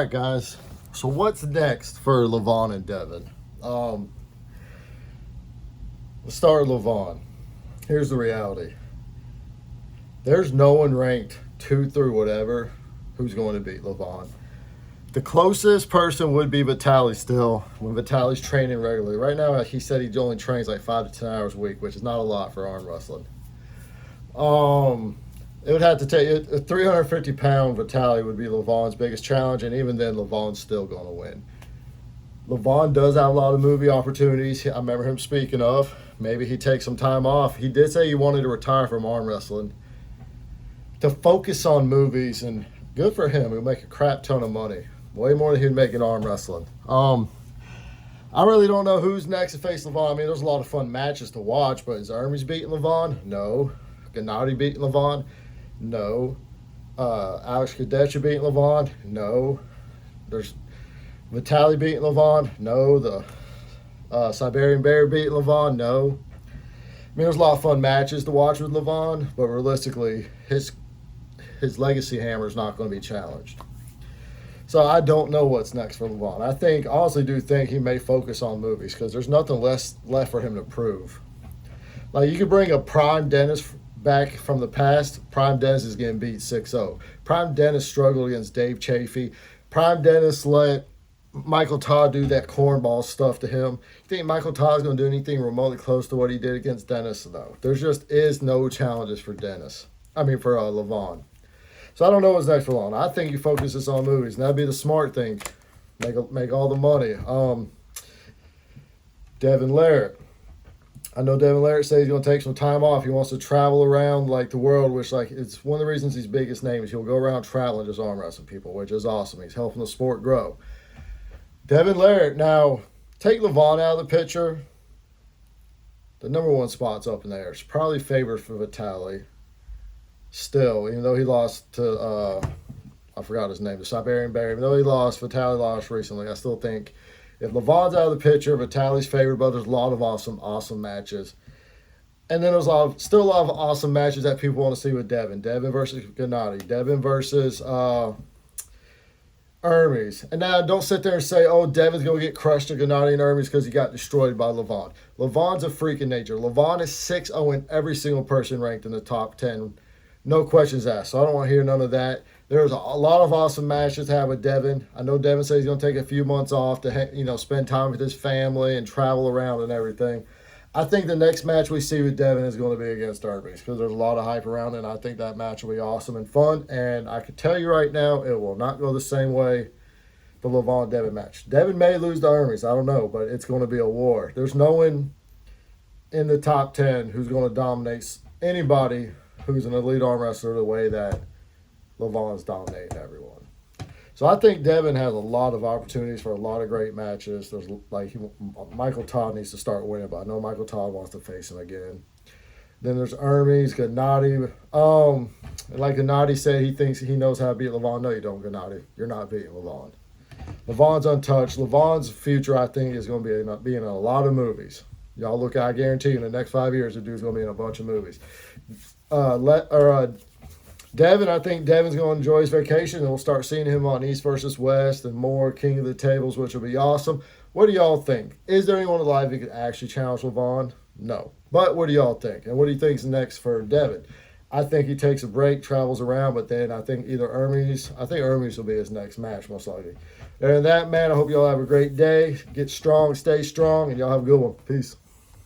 All right, guys. So what's next for Levan and Devon? Let's start with Levan. Here's the reality. There's no one ranked 2 through whatever who's going to beat Levan. The closest person would be Vitaly still, when Vitaly's training regularly. Right now, he said he only trains like 5 to 10 hours a week, which is not a lot for arm wrestling. It would have to take a 350-pound Vitaly would be Levan's biggest challenge, and even then, Levan's still going to win. Levan does have a lot of movie opportunities. I remember him speaking of maybe he takes some time off. He did say he wanted to retire from arm wrestling to focus on movies, and good for him. He'll make a crap ton of money, way more than he'd make in arm wrestling. I really don't know who's next to face Levan. I mean, there's a lot of fun matches to watch, but is Hermes beating Levan? No. Gennady beating Levan? No. Alex Kadetcha beating Levan? No. There's Vitaly beating Levan? No. The Siberian Bear beating Levan? No. I mean, there's a lot of fun matches to watch with Levan, but realistically, his legacy hammer is not going to be challenged. So I don't know what's next for Levan. I honestly do think he may focus on movies because there's nothing left for him to prove. Like, you could bring a prime Dennis back from the past. Prime Dennis is getting beat 6-0. Prime Dennis struggled against Dave Chafee. Prime Dennis let Michael Todd do that cornball stuff to him. You think Michael Todd's going to do anything remotely close to what he did against Dennis? No. There just is no challenges for Levan. So I don't know what's next for Levan. I think he focuses on movies, and that'd be the smart thing. Make all the money. Devon Larratt. I know Devon Larratt says he's going to take some time off. He wants to travel around like the world, which it's one of the reasons he's biggest name is he'll go around traveling just arm wrestling people, which is awesome. He's helping the sport grow. Devon Larratt, now take Levan out of the picture. The number 1 spot's up in there. It's probably favored for Vitaly. Still, even though he lost to, I forgot his name, the Siberian Bear. Even though Vitaly lost recently, I still think if Levan's out of the picture, Vitaly's favored, but there's a lot of awesome matches. And then there's still a lot of awesome matches that people want to see with Devon. Devon versus Gennady. Devon versus Hermes. And now don't sit there and say, oh, Devon's going to get crushed to Gennady and Hermes because he got destroyed by Levan. Levan's a freak in nature. Levan is 6-0 in every single person ranked in the top 10. No questions asked. So I don't want to hear none of that. There's a lot of awesome matches to have with Devon. I know Devon says he's going to take a few months off to spend time with his family and travel around and everything. I think the next match we see with Devon is going to be against Hermes because there's a lot of hype around it, and I think that match will be awesome and fun. And I can tell you right now, it will not go the same way the Levan-Devon match. Devon may lose to Hermes. I don't know, but it's going to be a war. There's no one in the top 10 who's going to dominate anybody who's an elite arm wrestler the way that Levan's dominating everyone. So I think Devon has a lot of opportunities for a lot of great matches. There's Michael Todd needs to start winning, but I know Michael Todd wants to face him again. Then there's Hermes, Gennady. Like Gennady said, he thinks he knows how to beat Levan. No, you don't, Gennady. You're not beating Levan. Levan's untouched. Levan's future, I think, is going to be in a lot of movies. Y'all look, I guarantee you, in the next 5 years, the dude's going to be in a bunch of movies. Devon, I think Devon's going to enjoy his vacation, and we'll start seeing him on East versus West and more King of the Tables, which will be awesome. What do y'all think? Is there anyone alive who could actually challenge Levan? No. But what do y'all think? And what do you think is next for Devon? I think he takes a break, travels around, but then I think Hermes will be his next match, most likely. And that, man, I hope y'all have a great day. Get strong, stay strong, and y'all have a good one. Peace.